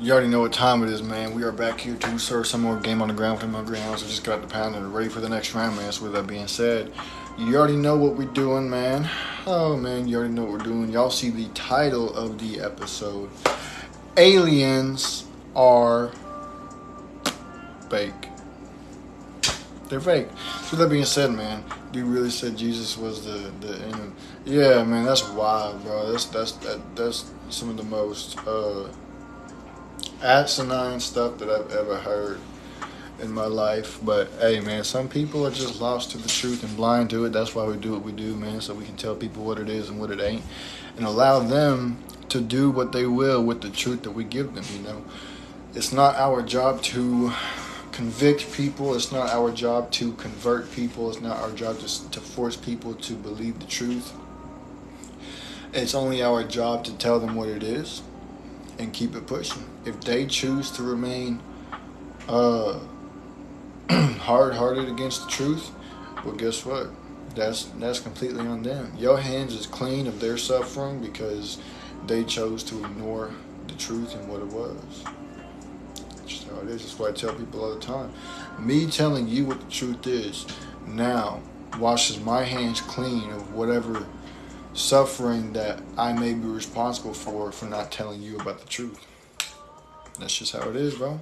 You already know what time it is, man. We are back here to serve some more game on the ground from my greenhouse. I just got the pound and ready for the next round, man. So with that being said, you already know what we're doing, man. Oh, man, you already know what we're doing. Y'all see the title of the episode. Aliens are fake. They're fake. So with that being said, man, you really said Jesus was the enemy. Yeah, man, that's wild, bro. That's some of the most asinine stuff that I've ever heard in my life. But hey, man, some people are just lost to the truth and blind to it. That's why we do what we do, man, so we can tell people what it is and what it ain't, and allow them to do what they will with the truth that we give them. It's not our job to convict people. It's not our job to convert people. It's not our job to force people to believe the truth. It's only our job to tell them what it is and keep it pushing. If they choose to remain hard-hearted against the truth, well, guess what? That's completely on them. Your hands is clean of their suffering because they chose to ignore the truth and what it was. That's just how it is. That's why I tell people all the time. Me telling you what the truth is now washes my hands clean of whatever suffering that I may be responsible for not telling you about the truth. That's just how it is, bro.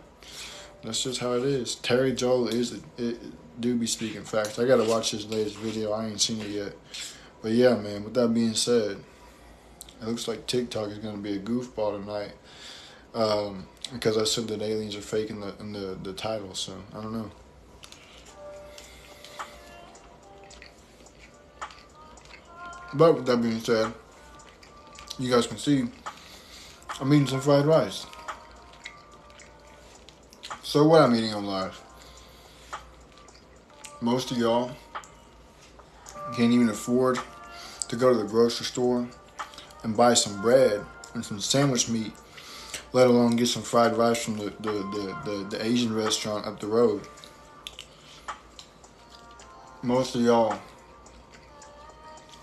That's just how it is. Terry Joel do be speaking facts. I gotta watch his latest video. I ain't seen it yet. But yeah, man, with that being said, it looks like TikTok is gonna be a goofball tonight. Because I said that aliens are fake in the title, so I don't know. But with that being said, you guys can see I'm eating some fried rice. So what I'm eating on live? Most of y'all can't even afford to go to the grocery store and buy some bread and some sandwich meat, let alone get some fried rice from the Asian restaurant up the road. Most of y'all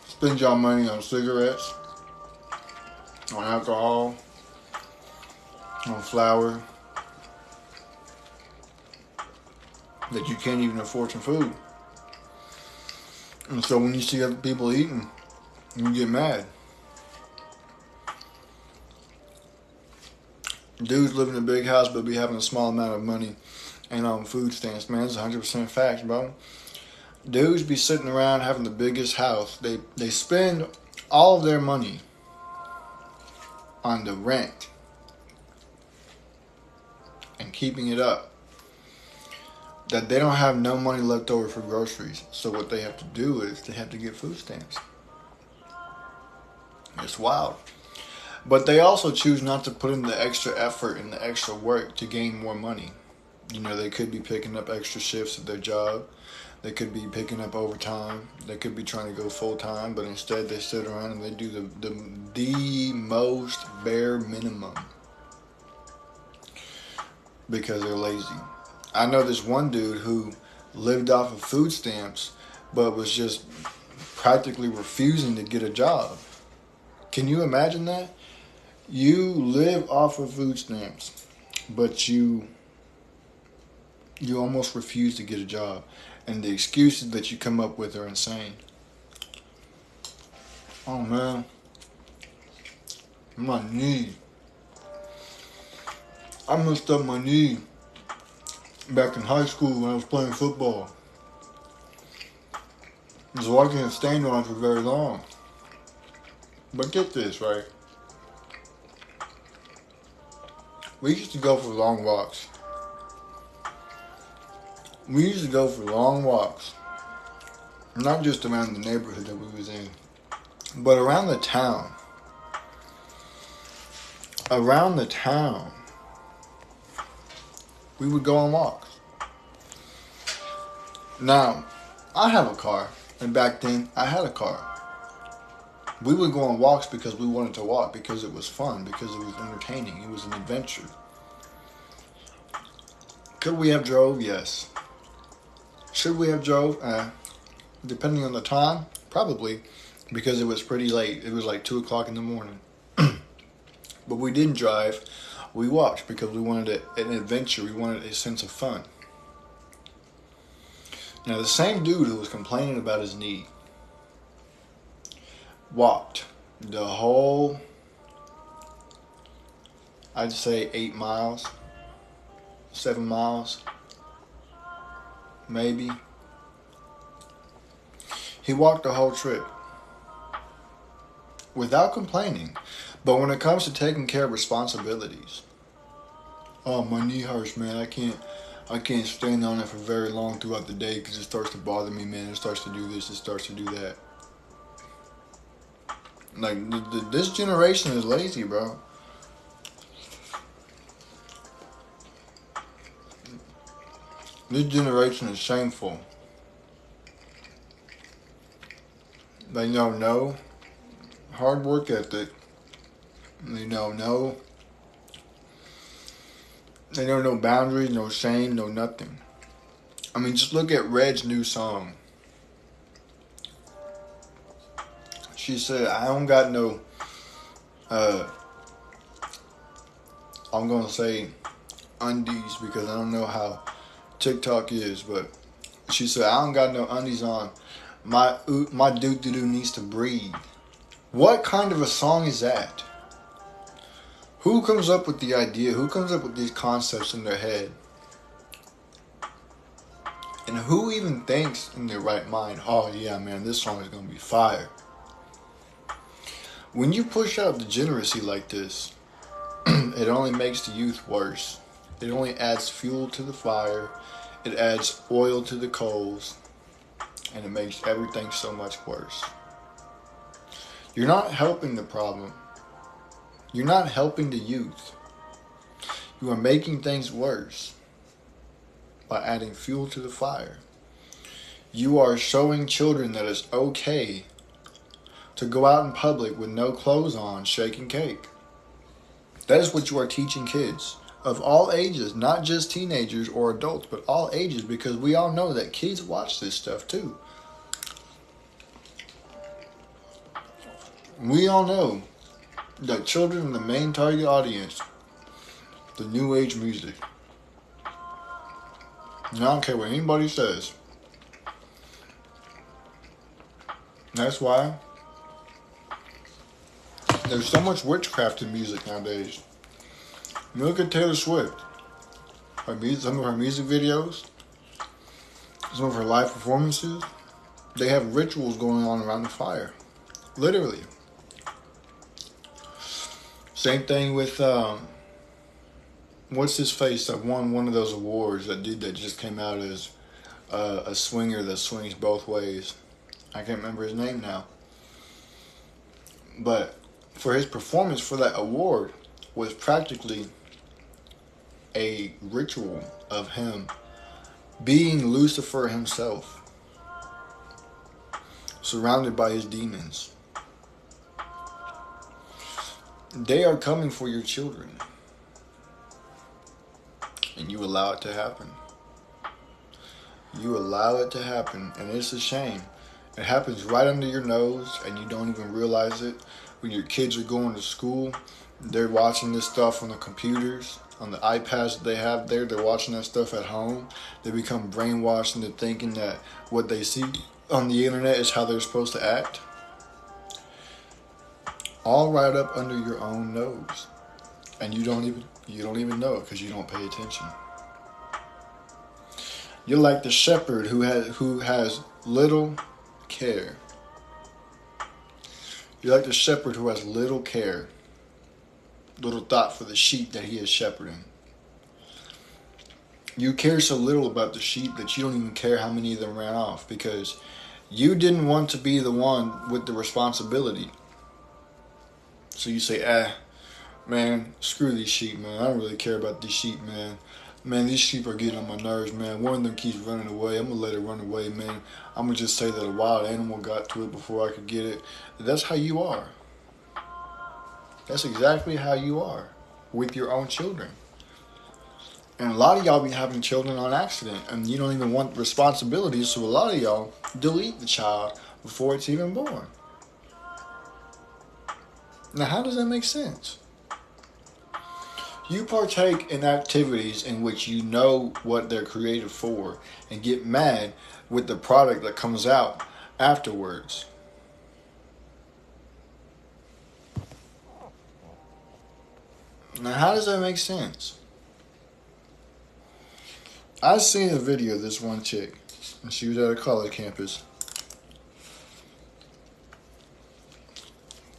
spend y'all money on cigarettes, on alcohol, on flour, that you can't even afford some food. And so when you see other people eating, you get mad. Dudes live in a big house but be having a small amount of money and on food stamps, man. It's 100% facts, bro. Dudes be sitting around having the biggest house. They spend all of their money on the rent and keeping it up, that they don't have no money left over for groceries. So what they have to do is they have to get food stamps. It's wild. But they also choose not to put in the extra effort and the extra work to gain more money. They could be picking up extra shifts at their job. They could be picking up overtime. They could be trying to go full time, but instead they sit around and they do the most bare minimum because they're lazy. I know this one dude who lived off of food stamps, but was just practically refusing to get a job. Can you imagine that? You live off of food stamps, but you almost refuse to get a job. And the excuses that you come up with are insane. Oh, man. My knee. I messed up my knee back in high school when I was playing football. So I can't stand on it for very long. But get this, right? We used to go for long walks. We used to go for long walks. Not just around the neighborhood that we was in, but around the town. Around the town. We would go on walks. Now, I have a car. And back then, I had a car. We would go on walks because we wanted to walk, because it was fun, because it was entertaining. It was an adventure. Could we have drove? Yes. Should we have drove? Depending on the time, probably, because it was pretty late. It was like 2 o'clock in the morning. But we didn't drive We walked because we wanted an adventure. We wanted a sense of fun. Now, the same dude who was complaining about his knee walked the whole, I'd say 8 miles, 7 miles, maybe. He walked the whole trip without complaining. But when it comes to taking care of responsibilities, oh, my knee hurts, man. I can't stand on it for very long throughout the day because it starts to bother me, man. It starts to do this, it starts to do that. Like, this generation is lazy, bro. This generation is shameful. They know no hard work ethic. They know no boundaries, no shame, no nothing. I mean, just look at Red's new song. She said, I don't got no, I'm going to say undies because I don't know how TikTok is, but she said, I don't got no undies on. My doo-doo needs to breathe. What kind of a song is that? Who comes up with the idea? Who comes up with these concepts in their head? And who even thinks in their right mind, oh yeah, man, this song is going to be fire? When you push out degeneracy like this, it only makes the youth worse. It only adds fuel to the fire. It adds oil to the coals. And it makes everything so much worse. You're not helping the problem. You're not helping the youth. You are making things worse by adding fuel to the fire. You are showing children that it's okay to go out in public with no clothes on, shaking cake. That is what you are teaching kids of all ages, not just teenagers or adults, but all ages, because we all know that kids watch this stuff too. We all know that children are the main target audience, the new age music. And I don't care what anybody says. That's why there's so much witchcraft in music nowadays. You look at Taylor Swift. Some of her music videos, some of her live performances, they have rituals going on around the fire. Literally. Same thing with, what's his face that won one of those awards, that dude that just came out as a swinger that swings both ways. I can't remember his name now. But for his performance for that award was practically a ritual of him being Lucifer himself, surrounded by his demons. They are coming for your children, and you allow it to happen. You allow it to happen, and it's a shame. It happens right under your nose, and you don't even realize it. When your kids are going to school, they're watching this stuff on the computers, on the iPads that they have there. They're watching that stuff at home. They become brainwashed into thinking that what they see on the internet is how they're supposed to act. All right up under your own nose, and you don't even know it because you don't pay attention. You're like the shepherd who has little care. You're like the shepherd who has little care, little thought for the sheep that he is shepherding. You care so little about the sheep that you don't even care how many of them ran off, because you didn't want to be the one with the responsibility. So you say, man, screw these sheep, man. I don't really care about these sheep, man. Man, these sheep are getting on my nerves, man. One of them keeps running away. I'm going to let it run away, man. I'm going to just say that a wild animal got to it before I could get it. That's how you are. That's exactly how you are with your own children. And a lot of y'all be having children on accident, and you don't even want responsibilities, so a lot of y'all delete the child before it's even born. Now, how does that make sense? You partake in activities in which you know what they're created for and get mad with the product that comes out afterwards. Now, how does that make sense? I seen a video of this one chick, and she was at a college campus.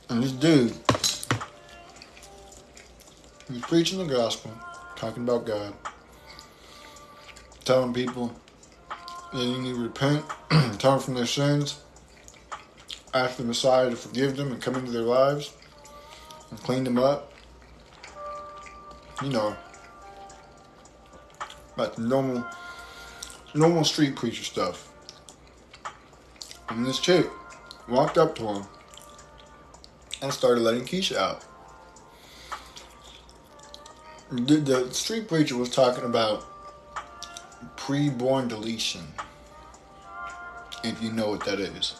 And this dude, he was preaching the gospel, talking about God, telling people that you need to repent, turn from their sins, ask the Messiah to forgive them and come into their lives and clean them up. You know, like the normal street preacher stuff. And this chick walked up to him and started letting Keisha out. The street preacher was talking about pre-born deletion, if you know what that is.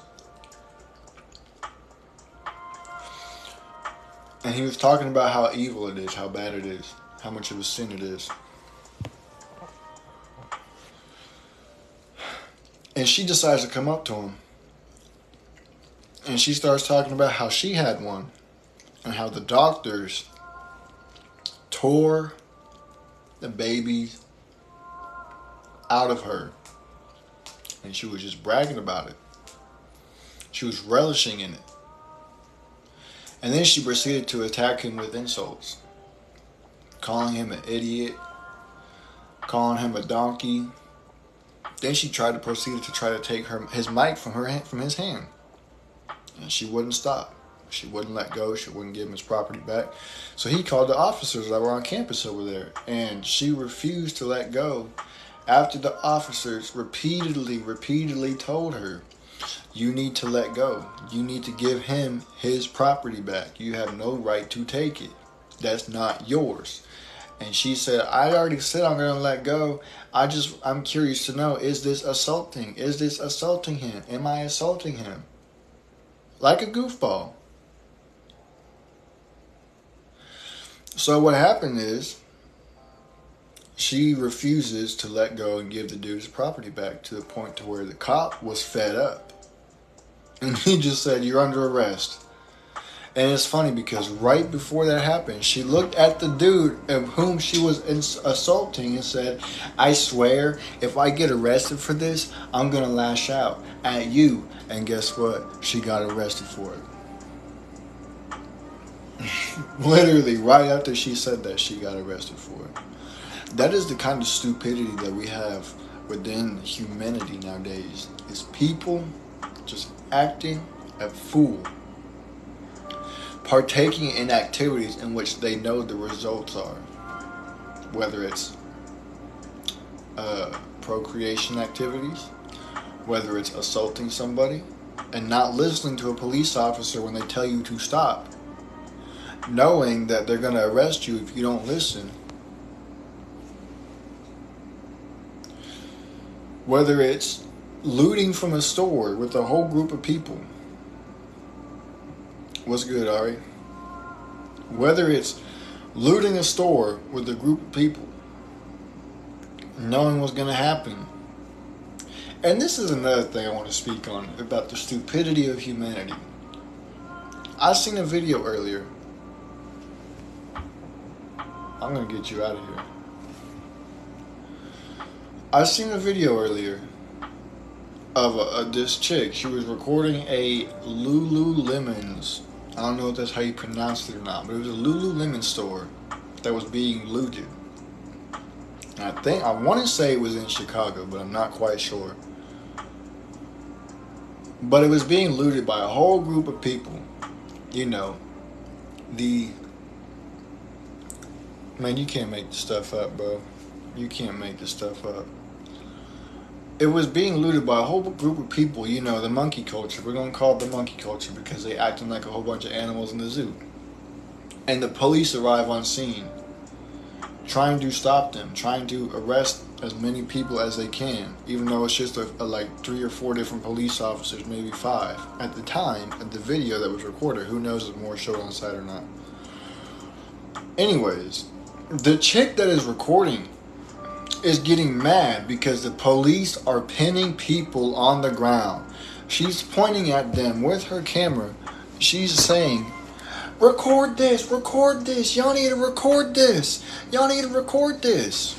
And he was talking about how evil it is, how bad it is, how much of a sin it is. And she decides to come up to him. And she starts talking about how she had one. And how the doctors tore the baby out of her. And she was just bragging about it. She was relishing in it. And then she proceeded to attack him with insults. Calling him an idiot. Calling him a donkey. Then she proceeded to try to take his mic from his hand. And she wouldn't stop. She wouldn't let go. She wouldn't give him his property back. So he called the officers that were on campus over there. And she refused to let go after the officers repeatedly told her, you need to let go. You need to give him his property back. You have no right to take it. That's not yours. And she said, I already said I'm going to let go. I'm curious to know, is this assaulting? Is this assaulting him? Am I assaulting him? Like a goofball. So what happened is, she refuses to let go and give the dude his property back, to the point to where the cop was fed up. And he just said, you're under arrest. And it's funny because right before that happened, she looked at the dude of whom she was assaulting and said, I swear, if I get arrested for this, I'm going to lash out at you. And guess what? She got arrested for it. Literally, right after she said that, she got arrested for it. That is the kind of stupidity that we have within humanity nowadays. Is people just acting a fool. Partaking in activities in which they know the results are. Whether it's procreation activities, whether it's assaulting somebody, and not listening to a police officer when they tell you to stop, knowing that they're going to arrest you if you don't listen. Whether it's looting from a store with a whole group of people. What's good, Ari? Whether it's looting a store with a group of people, knowing what's going to happen. And this is another thing I want to speak on about the stupidity of humanity. I seen a video earlier. I'm going to get you out of here. I seen a video earlier of this chick. She was recording a Lululemon's. I don't know if that's how you pronounce it or not, but it was a Lululemon store that was being looted. And I want to say it was in Chicago, but I'm not quite sure. But it was being looted by a whole group of people. You know, man, you can't make this stuff up, bro. You can't make this stuff up. It was being looted by a whole group of people, you know, the monkey culture. We're going to call it the monkey culture because they acting like a whole bunch of animals in the zoo. And the police arrive on scene, trying to stop them, trying to arrest as many people as they can, even though it's just like 3 or 4 different police officers, maybe 5. At the time, at the video that was recorded, who knows if more showed on site or not. Anyways, The chick that is recording is getting mad because the police are pinning people on the ground. She's pointing at them with her camera. She's saying, record this, y'all need to record this, y'all need to record this.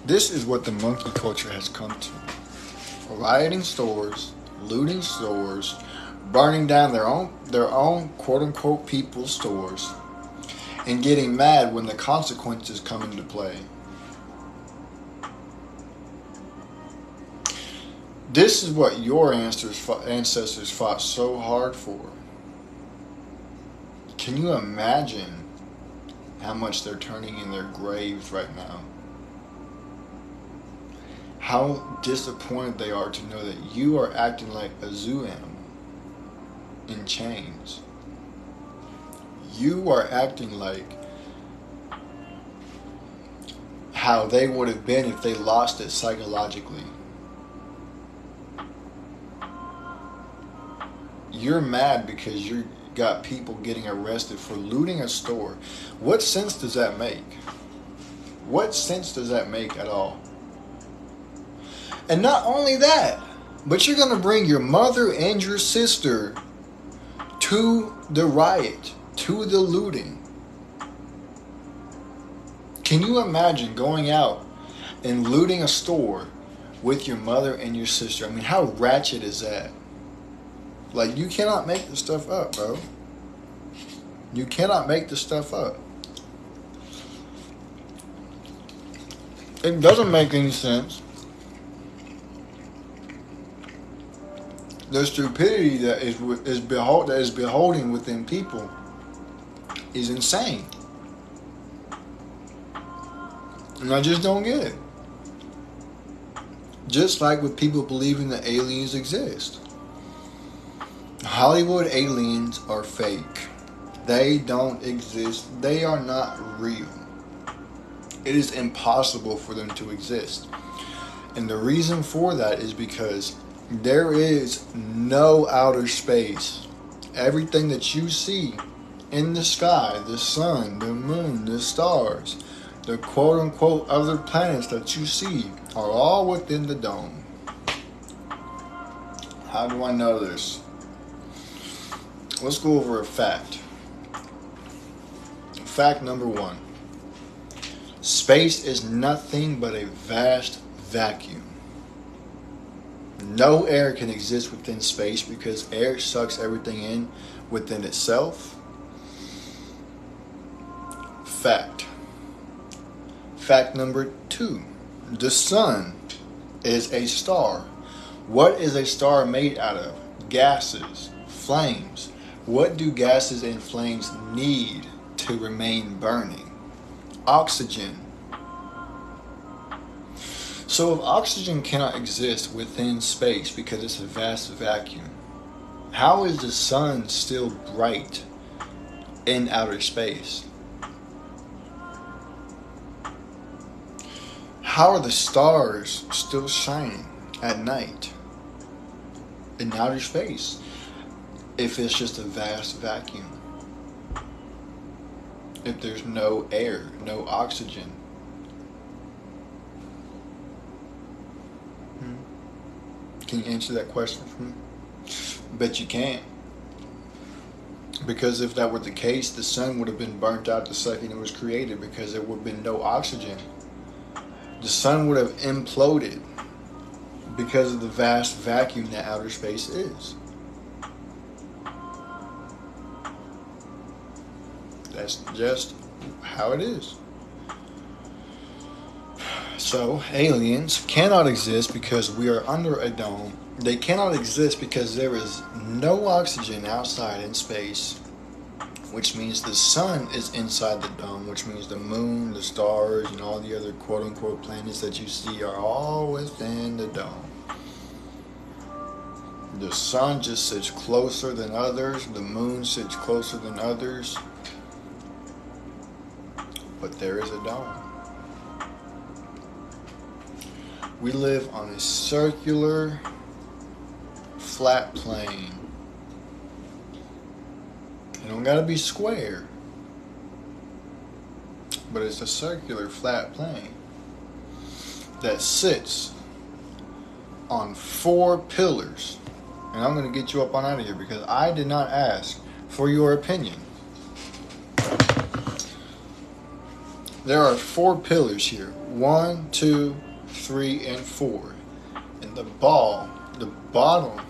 This is what the monkey culture has come to. Rioting stores, looting stores, burning down their own quote unquote people's stores, and getting mad when the consequences come into play. This is what your ancestors fought so hard for. Can you imagine how much they're turning in their graves right now? How disappointed they are to know that you are acting like a zoo animal in chains. You are acting like how they would have been if they lost it psychologically. You're mad because you got people getting arrested for looting a store. What sense does that make? What sense does that make at all? And not only that, but you're going to bring your mother and your sister to the riot, to the looting. Can you imagine going out and looting a store with your mother and your sister? I mean, how ratchet is that? Like, you cannot make this stuff up, bro. You cannot make this stuff up. It doesn't make any sense. The stupidity that is beholding within people is insane. And I just don't get it. Just like with people believing that aliens exist. Hollywood aliens are fake. They don't exist. They are not real. It is impossible for them to exist. And the reason for that is because there is no outer space. Everything that you see in the sky, the sun, the moon, the stars, the quote unquote other planets that you see are all within the dome. How do I know this? Let's go over a fact. Fact number 1. Space is nothing but a vast vacuum. No air can exist within space because air sucks everything in within itself. Fact. Fact number 2. The sun is a star. What is a star made out of? Gases, flames. What do gases and flames need to remain burning? Oxygen. So if oxygen cannot exist within space because it's a vast vacuum, how is the sun still bright in outer space? How are the stars still shining at night in outer space if it's just a vast vacuum? If there's no air, no oxygen? Can you answer that question for me? Bet you can't. Because if that were the case, the sun would have been burnt out the second it was created because there would have been no oxygen. The sun would have imploded because of the vast vacuum that outer space is. That's just how it is. So, aliens cannot exist because we are under a dome. They cannot exist because there is no oxygen outside in space, which means the sun is inside the dome, which means the moon, the stars, and all the other quote-unquote planets that you see are all within the dome. The sun just sits closer than others. The moon sits closer than others. But there is a dome. We live on a circular, flat plane. It don't gotta be square. but it's a circular flat plane that sits on 4 pillars. And I'm going to get you up on out of here because I did not ask for your opinion. There are 4 pillars here. 1, 2, 3, and 4. And the ball, the bottom,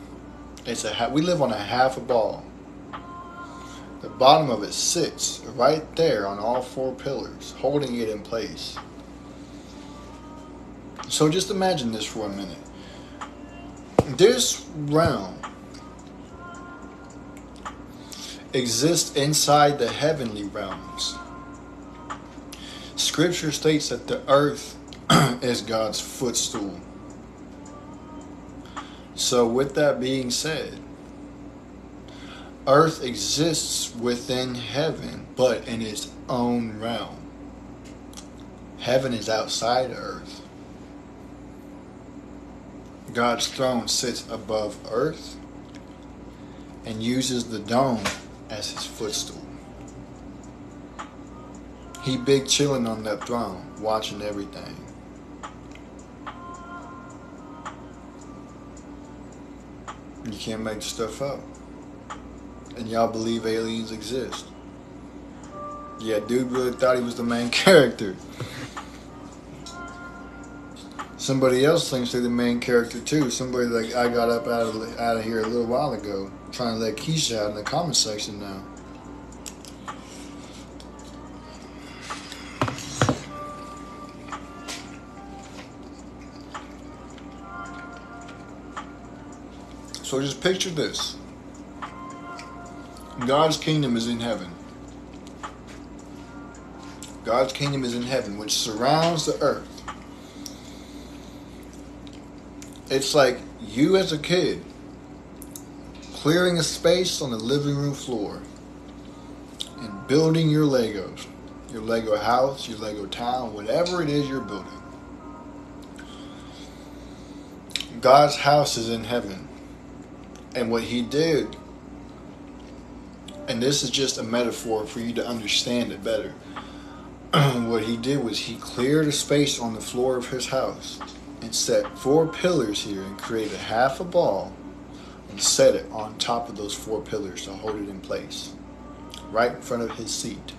we live on a half a ball. The bottom of it sits right there on all 4 pillars, holding it in place. So just imagine this for a minute. This realm exists inside the heavenly realms. Scripture states that the earth is God's footstool. So with that being said, earth exists within heaven, but in its own realm. Heaven is outside earth. God's throne sits above earth and uses the dome as his footstool. He big chilling on that throne, watching everything. You can't make stuff up. And y'all believe aliens exist. Yeah, dude really thought he was the main character. Somebody else thinks they're the main character too. Somebody like I got up out of here a little while ago, trying to let Keisha out in the comment section now. So just picture this. God's kingdom is in heaven. God's kingdom is in heaven, which surrounds the earth. It's like you as a kid clearing a space on the living room floor and building your Legos. Your Lego house, your Lego town, whatever it is you're building. God's house is in heaven. And what he did, and this is just a metaphor for you to understand it better. What he did was he cleared a space on the floor of his house and set 4 pillars here and created half a ball and set it on top of those 4 pillars to hold it in place, right in front of his seat.